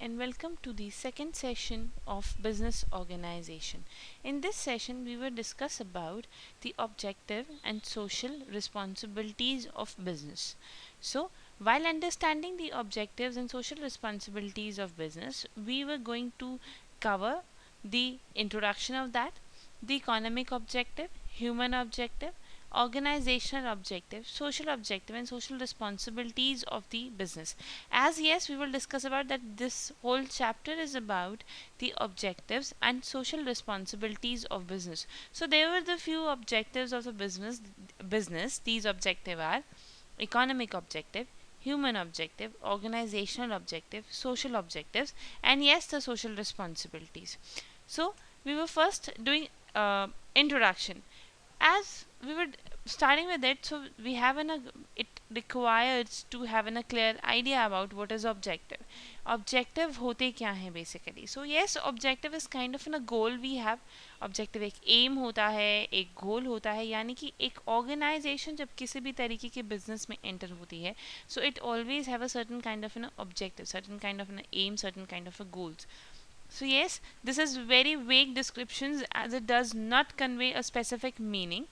and welcome to the second session of business organization. In this session, we will discuss about the objective and social responsibilities of business. So, while understanding the objectives and social responsibilities of business, we were going to cover the introduction of that, the economic objective, human objective, organizational objective, social objective, and social responsibilities of the business. As yes, we will discuss about that this whole chapter is about the objectives and social responsibilities of business. So there were the few objectives of the business. These objectives are economic objective, human objective, organizational objective, social objectives, and yes, the social responsibilities. So we were first doing introduction. As we were starting with it, so we have it requires to have a clear idea about what is objective होते क्या हैं basically. So yes, objective is kind of a goal we have. Objective एक aim होता है, एक goal होता है, यानी कि एक organization जब किसी भी तरीके के business में enter होती है, so it always have a certain kind of an objective, certain kind of an aim, certain kind of a goals. So yes, this is very vague descriptions as it does not convey a specific meaning.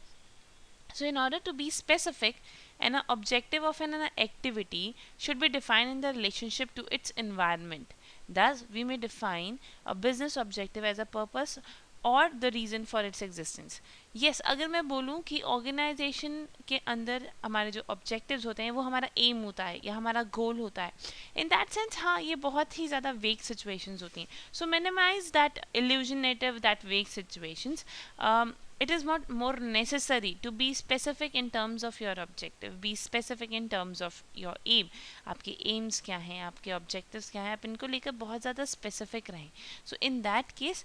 So in order to be specific, an objective of an activity should be defined in the relationship to its environment. Thus, we may define a business objective as a purpose और the reason for its existence. Yes, अगर मैं बोलूँ कि organisation के अंदर हमारे जो objectives होते हैं वो हमारा एम होता है या हमारा गोल होता है, इन दैट सेंस हाँ, ये बहुत ही ज़्यादा वेग सिचुएशंस होती हैं. सो मिनिमाइज दैट इल्यूजनेटिव दैट वेग situations. It is not more necessary to be specific in terms of your objective. Be specific in terms of your aim. आपके aims क्या हैं, आपके objectives क्या हैं, आप इनको लेकर बहुत ज़्यादा specific रहें. So in that case,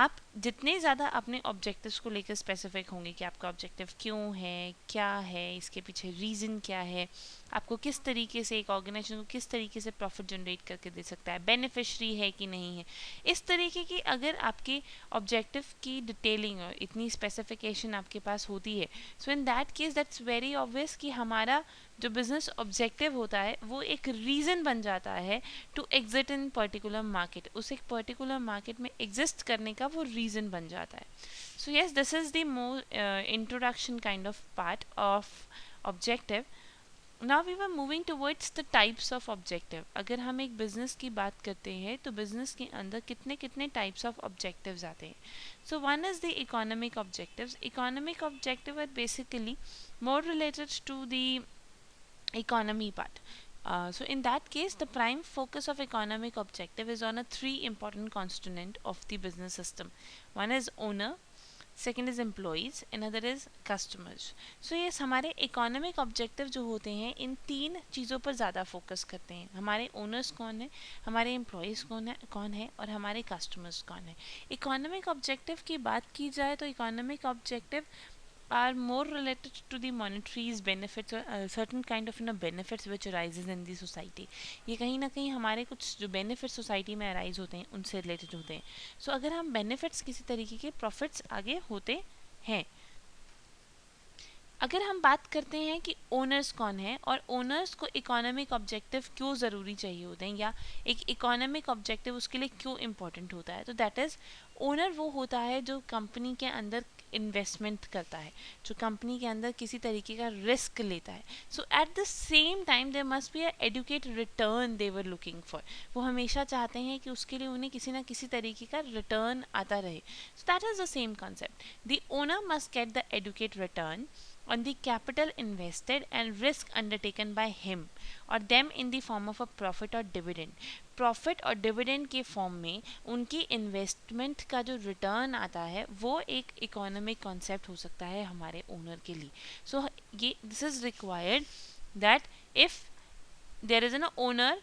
आप जितने ज़्यादा अपने objectives को लेकर specific होंगे कि आपका objective क्यों है, क्या है, इसके पीछे reason क्या है, आपको किस तरीके से एक ऑर्गेनाइजेशन को किस तरीके से प्रॉफिट जनरेट करके दे सकता है, बेनिफिशरी है कि नहीं है, इस तरीके की अगर आपके ऑब्जेक्टिव की डिटेलिंग और इतनी स्पेसिफिकेशन आपके पास होती है, so in that case that's very obvious कि हमारा जो बिजनेस ऑब्जेक्टिव होता है वो एक रीज़न बन जाता है to exit in particular market. उस एक पर्टिकुलर मार्केट में एग्जिस्ट करने का वो रीज़न बन जाता है. So yes, this is the more introduction kind of part of objective. Now we were moving towards the types of objective. अगर हम एक बिजनेस की बात करते हैं तो बिजनेस के अंदर कितने कितने टाइप्स ऑफ ऑब्जेक्टिव्स आते हैं. So one is the economic objectives. Economic objective are basically more related to the economy part. So in that case, the prime focus of economic objective is on a three important constituent of the business system. One is owner, second is employees, another is customers. So yes, हमारे economic objective जो होते हैं इन तीन चीज़ों पर ज़्यादा focus करते हैं. हमारे owners कौन है, हमारे employees कौन है और हमारे customers कौन है. economic objective की बात की जाए तो economic objective are more related to the monetary benefits or certain kind of benefits which arises in the society. ये कहीं ना कहीं हमारे कुछ जो benefits society में arise होते हैं उनसे related होते हैं. So अगर हम benefits किसी तरीके के profits आगे होते हैं. अगर हम बात करते हैं कि ओनर्स कौन है और ओनर्स को इकोनॉमिक ऑब्जेक्टिव क्यों ज़रूरी चाहिए होते हैं या एक इकोनॉमिक ऑब्जेक्टिव उसके लिए क्यों इम्पोर्टेंट होता है, तो दैट इज़ ओनर वो होता है जो कंपनी के अंदर इन्वेस्टमेंट करता है, जो कंपनी के अंदर किसी तरीके का रिस्क लेता है. So at the same time there must be a adequate return they were looking for. वो हमेशा चाहते हैं कि उसके लिए उन्हें किसी ना किसी तरीके का रिटर्न आता रहे. सो that is the same concept. The owner must get the educate return on the capital invested and risk undertaken by him or them in the form of a profit or dividend. Profit और dividend के form में उनकी investment का जो return आता है वो एक इकोनॉमिक कॉन्सेप्ट हो सकता है हमारे ओनर के लिए. सो ये this is required that if there is an owner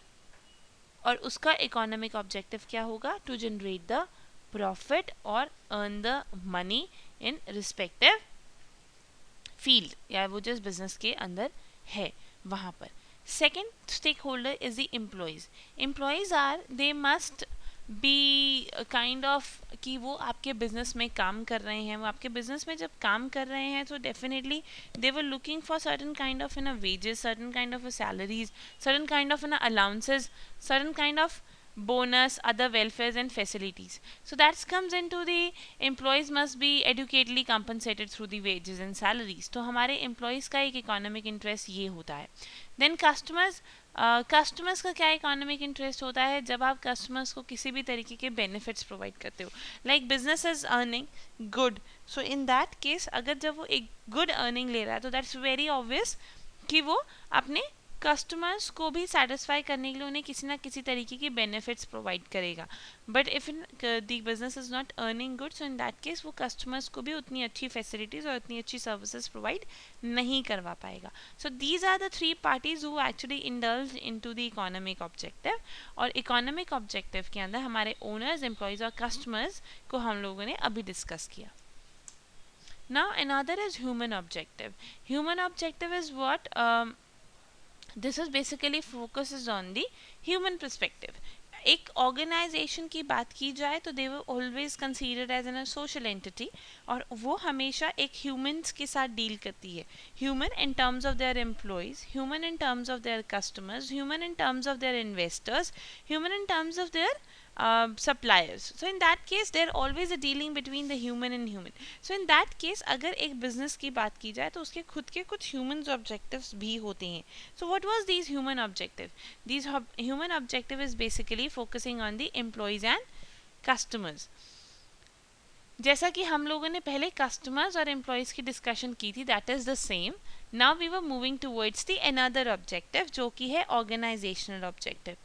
और उसका इकोनॉमिक ऑब्जेक्टिव क्या होगा, टू जनरेट द प्रॉफिट और earn the money in respective field या वो जिस बिजनेस के अंदर है वहाँ पर. Second stakeholder is the employees. Employees are they must be kind of कि वो आपके बिजनेस में काम कर रहे हैं. वो आपके बिजनेस में जब काम कर रहे हैं तो definitely they were looking for certain kind of wages, certain kind of salaries, certain kind of allowances, certain kind of bonus, other welfares and facilities. So that comes into the employees must be adequately compensated through the wages and salaries. तो हमारे employees का एक economic interest ये होता है. Then customers का क्या economic interest होता है जब आप कस्टमर्स को किसी भी तरीके के बेनिफिट्स प्रोवाइड करते हो, like business is earning good, so in that case अगर जब वो एक गुड अर्निंग ले रहा है तो दैट्स वेरी ऑब्वियस कि वो अपने कस्टमर्स को भी सेटिस्फाई करने के लिए उन्हें किसी ना किसी तरीके की बेनिफिट्स प्रोवाइड करेगा. But if in the business is not earning good, so in that case वो कस्टमर्स को भी उतनी अच्छी फैसिलिटीज और उतनी अच्छी सर्विसेज प्रोवाइड नहीं करवा पाएगा. So these are the three parties who actually indulge into the economic objective. और इकोनॉमिक ऑब्जेक्टिव के अंदर हमारे ओनर्स, एम्प्लॉयज और कस्टमर्स को हम लोगों ने अभी डिस्कस किया. Now another is human objective. Human objective is what? This is basically focuses on the human perspective. एक ऑर्गेनाइजेशन की बात की जाए तो they were always considered as an social entity, और वो हमेशा एक ह्यूमंस के साथ डील करती है. Human in terms of their employees, human in terms of their customers, human in terms of their investors, human in terms of their suppliers. So in that case there always a dealing between the human and human. So in that case अगर एक business की बात की जाए तो उसके खुद के कुछ human objectives भी होते हैं. So what was these human objective? These human objective is basically focusing on the employees and customers. जैसा कि हम लोगों ने पहले कस्टमर्स और एम्प्लॉयज़ की डिस्कशन की थी, that is the same. Now we were moving towards the another objective जो कि है organizational objective.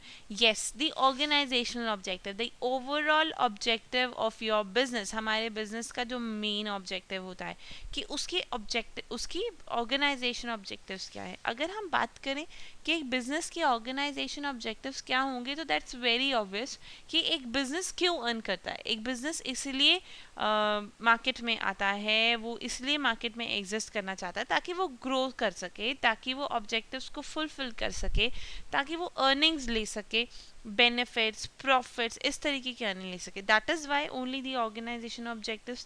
Yes, the organizational objective, the overall objective of your business. हमारे बिजनेस का जो मेन ऑब्जेक्टिव होता है कि उसकी ऑर्गेनाइजेशन ऑब्जेक्टिव्स क्या है. अगर हम बात करें कि एक बिजनेस की ऑर्गेनाइजेशन ऑब्जेक्टिव्स क्या होंगे तो दैट्स वेरी ऑब्वियस कि एक बिजनेस क्यों अर्न करता है. एक बिजनेस इसलिए मार्केट में आता है, वो इसलिए मार्केट में एग्जिस्ट करना चाहता है ताकि वो ग्रो कर सके, ताकि वो ऑब्जेक्टिव्स को फुलफिल कर सके, ताकि वो अर्निंग्स ले सके, बेनिफिट्स, प्रॉफिट्स, इस तरीके की अर्निंग ले सके. That is why only the organization objective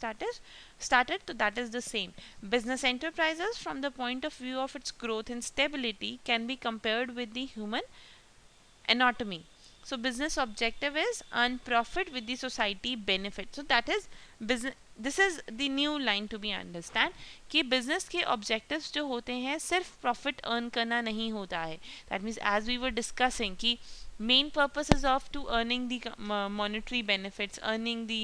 started. So that is the same. Business enterprises from the point of view of its growth and stability can be compared with the human anatomy. So business objective is earn profit with the society benefit. So that is business. This is the new line to be understand कि business के objectives जो होते हैं सिर्फ profit earn करना नहीं होता है. That means as we were discussing कि main purpose is of to earning the monetary benefits, earning the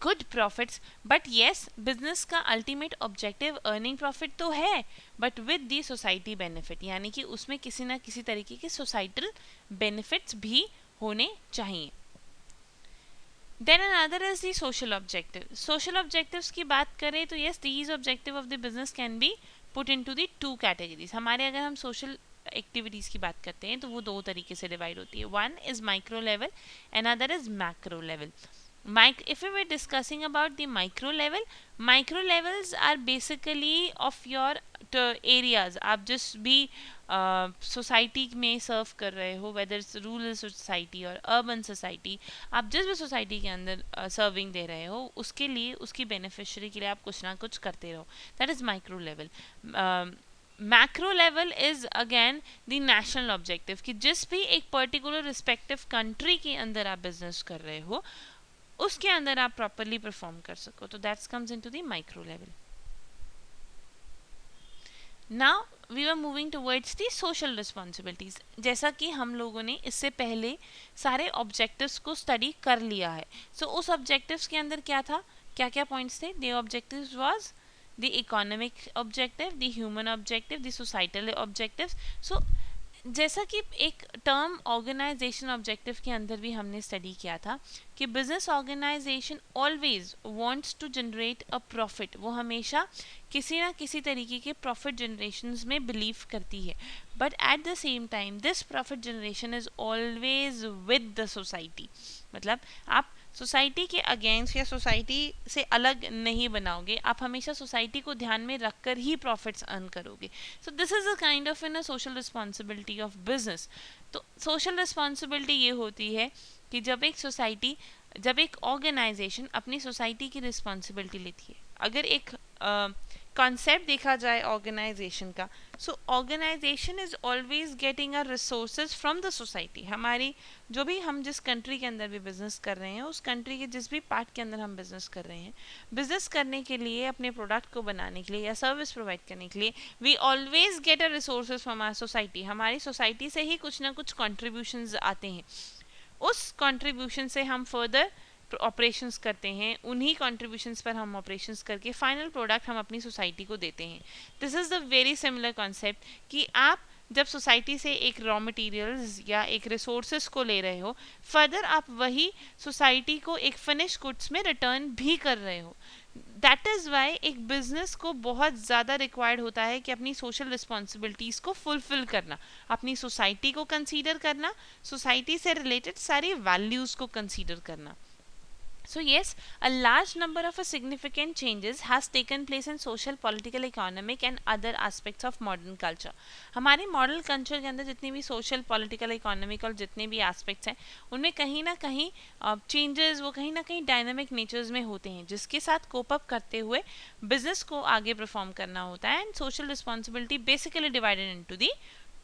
good profits. But yes, business का अल्टीमेट ऑब्जेक्टिव अर्निंग प्रॉफिट तो है, but with the society benefit, यानी कि उसमें किसी ना किसी तरीके के सोसाइटल बेनिफिट्स भी होने चाहिए. Then another is the social objective. Social objectives की बात करें तो yes, these objective of the business can be put into the two categories. हमारे अगर हम सोशल एक्टिविटीज़ की बात करते हैं तो वो दो तरीके से डिवाइड होती है. One is micro level, another is macro level. If we were discussing about the micro levels are basically of your areas. आप जिस भी सोसाइटी में सर्व कर रहे हो, वेदर इट्स रूरल सोसाइटी और अर्बन सोसाइटी, आप जिस भी सोसाइटी के अंदर सर्विंग दे रहे हो उसके लिए, उसकी बेनिफिशियरी के लिए आप कुछ ना कुछ करते रहो. That is micro level. Macro level is again the national objective कि जिस भी एक पर्टिकुलर रिस्पेक्टिव कंट्री के अंदर आप बिजनेस कर रहे हो उसके अंदर आप प्रॉपरली परफॉर्म कर सको. तो that's comes into the micro level. Now we are moving towards the social responsibilities. जैसा कि हम लोगों ने इससे पहले सारे ऑब्जेक्टिव्स को स्टडी कर लिया है. सो उस ऑब्जेक्टिव्स के अंदर क्या था, क्या क्या पॉइंट्स थे. The objectives was the economic objective, the human objective, the societal objectives. So जैसा कि एक टर्म ऑर्गेनाइजेशन ऑब्जेक्टिव के अंदर भी हमने स्टडी किया था कि business organization always wants to generate a profit. वो हमेशा किसी ना किसी तरीके के प्रॉफिट जनरेशन में बिलीव करती है, but at the same time this profit generation is always with the society. मतलब आप सोसाइटी के अगेंस्ट या सोसाइटी से अलग नहीं बनाओगे, आप हमेशा सोसाइटी को ध्यान में रखकर ही प्रॉफिट्स अर्न करोगे. So this is a kind of in a social responsibility of business. तो सोशल रिस्पॉन्सिबिलिटी ये होती है कि जब एक ऑर्गेनाइजेशन अपनी सोसाइटी की रिस्पॉन्सिबिलिटी लेती है. अगर एक कॉन्सेप्ट देखा जाए ऑर्गेनाइजेशन का, so organisation is always getting a resources from the society. हमारी जो भी हम जिस कंट्री के अंदर भी बिजनेस कर रहे हैं, उस कंट्री के जिस भी पार्ट के अंदर हम बिजनेस कर रहे हैं, बिजनेस करने के लिए, अपने प्रोडक्ट को बनाने के लिए या सर्विस प्रोवाइड करने के लिए, we always get a resources from our society. हमारी सोसाइटी से ही कुछ ना कुछ कॉन्ट्रीब्यूशंस आते हैं. उस कंट्रीब्यूशन से हम फर्दर ऑपरेशंस करते हैं. उन्हीं कंट्रीब्यूशंस पर हम ऑपरेशंस करके फाइनल प्रोडक्ट हम अपनी सोसाइटी को देते हैं. This is the very similar concept कि आप जब सोसाइटी से एक रॉ मटेरियल्स या एक रिसोर्सेज को ले रहे हो, फर्दर आप वही सोसाइटी को एक फिनिश गुड्स में रिटर्न भी कर रहे हो. दैट इज़ वाई एक बिजनेस को बहुत ज़्यादा रिक्वायर्ड होता है कि अपनी सोशल रिस्पॉन्सिबिलिटीज़ को फुलफिल करना, अपनी सोसाइटी को कंसीडर करना, सोसाइटी से रिलेटेड सारी वैल्यूज़ को कंसीडर करना. So yes, a large number of a significant changes has taken place in social, political, economic and other aspects of modern culture. हमारे मॉडल कल्चर के अंदर जितनी भी सोशल, पॉलिटिकल, इकोनॉमिक और जितने भी एस्पेक्ट्स हैं, उनमें कहीं ना कहीं चेंजेस वो कहीं ना कहीं डायनामिक नेचर्स में होते हैं, जिसके साथ कोप अप करते हुए बिजनेस को आगे परफॉर्म करना होता है. And social responsibility basically divided into the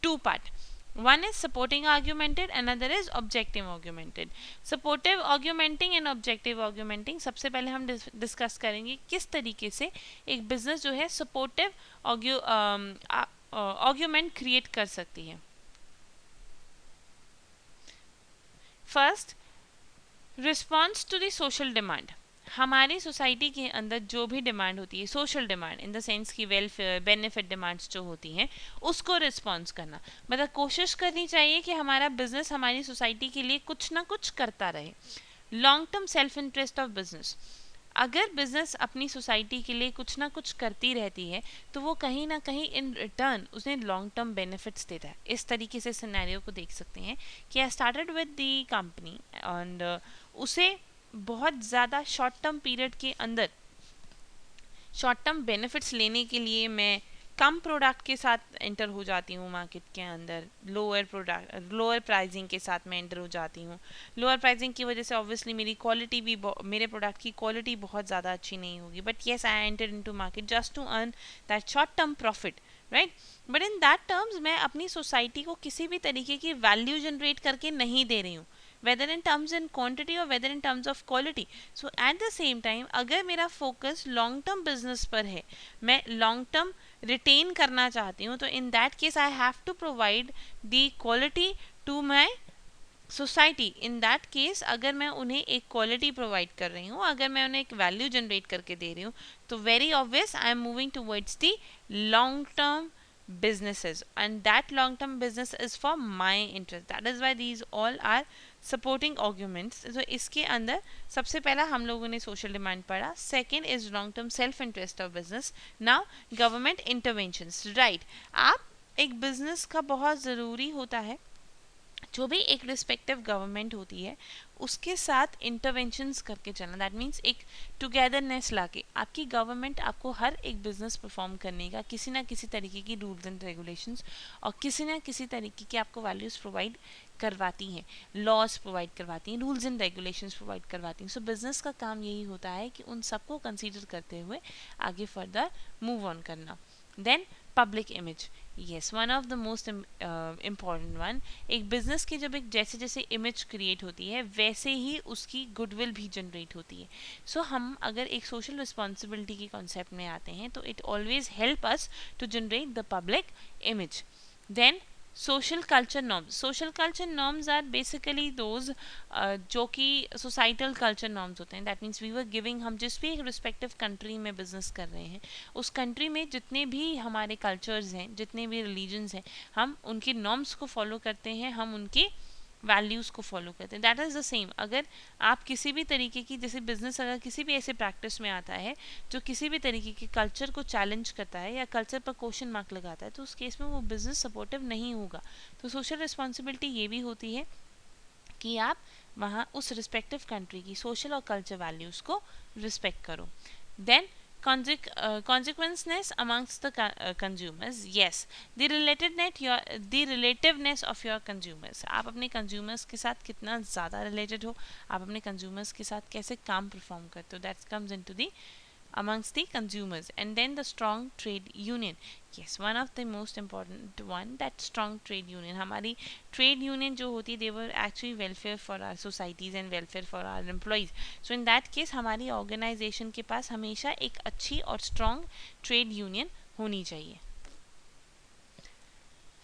two part. One is supporting augmented, another is objective augmented. Supportive augmenting and objective augmenting सबसे पहले हम डिस्कस करेंगे किस तरीके से एक बिजनेस जो है सपोर्टिव ऑग्यूमेंट क्रिएट कर सकती है. First, response to the social demand. हमारी सोसाइटी के अंदर जो भी डिमांड होती है, social demand in the sense की वेलफेयर, बेनिफिट डिमांड्स जो होती हैं, उसको रिस्पॉन्स करना. मतलब कोशिश करनी चाहिए कि हमारा बिजनेस हमारी सोसाइटी के लिए कुछ ना कुछ करता रहे. Long term self interest of business. अगर बिजनेस अपनी सोसाइटी के लिए कुछ ना कुछ करती रहती है, तो वो कहीं ना कहीं इन रिटर्न उसे लॉन्ग टर्म बेनिफिट्स देता है. इस तरीके से सिनेरियो को देख सकते हैं कि I started with the company and उसे बहुत ज़्यादा शॉर्ट टर्म पीरियड के अंदर शॉर्ट टर्म बेनिफिट्स लेने के लिए मैं कम प्रोडक्ट के साथ एंटर हो जाती हूँ मार्केट के अंदर. लोअर प्राइसिंग के साथ मैं एंटर हो जाती हूँ. लोअर प्राइसिंग की वजह से ऑब्वियसली मेरी क्वालिटी भी, मेरे प्रोडक्ट की क्वालिटी बहुत ज़्यादा अच्छी नहीं होगी. But yes, I enter into market just to earn that short term profit, right. But in that terms मैं अपनी सोसाइटी को किसी भी तरीके की वैल्यू जनरेट करके नहीं दे रही हूँ, whether in terms in quantity or whether in terms of quality. So at the same time, अगर मेरा फोकस लॉन्ग टर्म बिजनेस पर है, मैं लॉन्ग टर्म रिटेन करना चाहती हूँ, तो in that case I have to provide the quality to my society. In that case अगर मैं उन्हें एक क्वालिटी प्रोवाइड कर रही हूँ, अगर मैं उन्हें एक वैल्यू जनरेट करके दे रही हूँ, तो very obvious I am moving towards the long term businesses, and that long term business is for my interest. That is why these all are supporting arguments. So इसके अंदर सबसे पहला हम लोगों ने सोशल डिमांड पढ़ा. Second is long term self interest of business. Now government interventions, right. आप एक बिजनेस का बहुत ज़रूरी होता है, जो भी एक रिस्पेक्टिव गवर्नमेंट होती है उसके साथ इंटरवेंशंस करके चलना. दैट मीन्स एक टुगेदरनेस लाके आपकी गवर्नमेंट आपको हर एक बिजनेस परफॉर्म करने का किसी ना किसी तरीके की रूल्स एंड रेगुलेशंस और किसी ना किसी तरीके की आपको वैल्यूज़ प्रोवाइड करवाती हैं, लॉज प्रोवाइड करवाती हैं, रूल्स एंड रेगुलेशंस प्रोवाइड करवाती हैं. सो बिजनेस का काम यही होता है कि उन सबको कंसीडर करते हुए आगे फर्दर मूव ऑन करना. Then public image, yes, one of the most important one. एक बिजनेस की जब एक जैसे जैसे इमेज क्रिएट होती है, वैसे ही उसकी गुडविल भी जनरेट होती है. सो हम अगर एक सोशल रिस्पॉन्सिबिलिटी के कॉन्सेप्ट में आते हैं, तो it always help us to generate the public image. Then social culture norms. Social culture norms are basically those जो कि सोसाइटल कल्चर नॉर्म्स होते हैं. That means we were giving, हम जिस भी एक रिस्पेक्टिव कंट्री में बिजनेस कर रहे हैं, उस कंट्री में जितने भी हमारे कल्चर्स हैं, जितने भी रिलीजन्स हैं, हम उनके नॉर्म्स को फॉलो करते हैं, हम उनके वैल्यूज़ को फॉलो करते हैं. That is the same. अगर आप किसी भी तरीके की, जैसे बिजनेस अगर किसी भी ऐसे प्रैक्टिस में आता है जो किसी भी तरीके के कल्चर को चैलेंज करता है या कल्चर पर क्वेश्चन मार्क लगाता है, तो उस केस में वो बिजनेस सपोर्टिव नहीं होगा. तो सोशल रिस्पॉन्सिबिलिटी ये भी होती है कि आप वहाँ उस रिस्पेक्टिव कंट्री की सोशल और कल्चर वैल्यूज़ को रिस्पेक्ट करो. Then consequences amongst the consumers. Yes, the relativeness of your consumers. आप अपने consumers के साथ कितना ज़्यादा related हो, आप अपने consumers के साथ कैसे काम perform करते हो, that comes into the amongst the consumers. And then the strong trade union. Yes, one of the most important one, that strong trade union. हमारी trade union जो होती, they were actually welfare for our societies and welfare for our employees. So in that case हमारी organization के पास हमेशा एक अच्छी और strong trade union होनी चाहिए.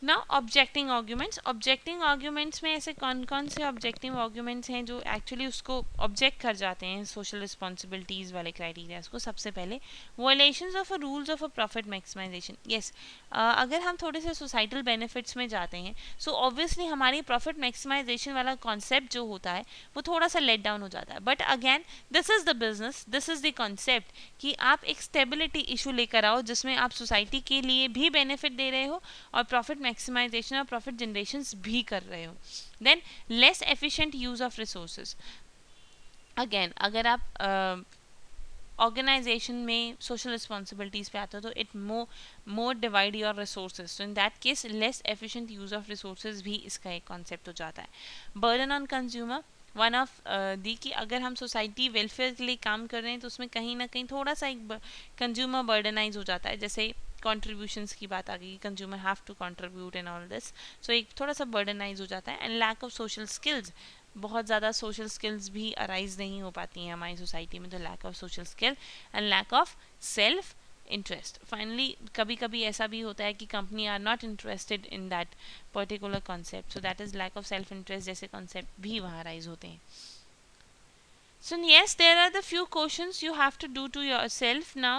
Now objecting arguments. Objecting arguments में ऐसे कौन कौन से ऑब्जेक्टिव आर्ग्यूमेंट्स हैं जो एक्चुअली उसको ऑब्जेक्ट कर जाते हैं सोशल रिस्पॉन्सिबिलिटीज़ वाले क्राइटेरियाज को. सबसे पहले violations of a rules of a profit maximization. Yes, अगर हम थोड़े से सोसाइटल बेनिफिट्स में जाते हैं सो ऑब्वियसली हमारी प्रॉफिट मैक्सिमाइजेशन वाला कॉन्सेप्ट जो होता है वो थोड़ा सा लेट डाउन हो जाता है. But again this is the business, this is the concept कि आप एक स्टेबिलिटी इशू लेकर आओ जिसमें आप सोसाइटी के लिए भी बेनिफिट दे रहे हो और प्रॉफिट मैक्सिमाइजेशन और प्रॉफिट जनरेशन भी कर रहे हो. Than less efficient use of resources. Again अगर आप ऑर्गेनाइजेशन में सोशल रिस्पॉन्सिबिलिटीज़ पे आता हो तो it more divide your resources. So in that case less efficient use of resources भी इसका एक कॉन्सेप्ट हो जाता है. Burden on consumer. One of the कि अगर हम सोसाइटी वेलफेयर के लिए काम कर रहे हैं तो उसमें कहीं ना कहीं थोड़ा सा एक कंज्यूमर बर्डनाइज हो जाता है. जैसे कॉन्ट्रीब्यूशंस की बात आ गई, consumer have to contribute in all this. So एक थोड़ा सा बर्डनाइज हो जाता है. And lack of social skills. बहुत ज़्यादा सोशल स्किल्स भी अराइज नहीं हो पाती हैं हमारी सोसाइटी में. तो lack of social skill and lack of self interest. Finally कभी कभी ऐसा भी होता है कि company are not interested in that particular concept. So that is lack of self interest जैसे कॉन्सेप्ट भी वहाँ अराइज होते हैं. So yes, there are the few questions you have to do to yourself now.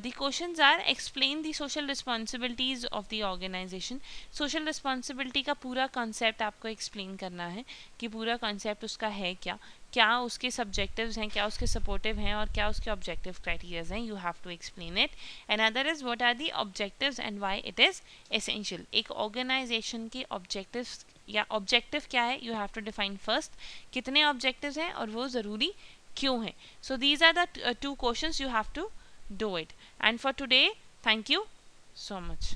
The questions are: explain the social responsibilities of the organization. Social responsibility का पूरा concept आपको explain करना है कि पूरा concept उसका है क्या, क्या उसके subjectives हैं, क्या उसके supportive हैं और क्या उसके objective criteria हैं. You have to explain it. Another is what are the objectives and why it is essential. एक organization के objectives या ऑब्जेक्टिव क्या है you have to define first. कितने ऑब्जेक्टिव्स हैं और वो ज़रूरी क्यों हैं. So these are the two questions you have to do it. And for today thank you so much.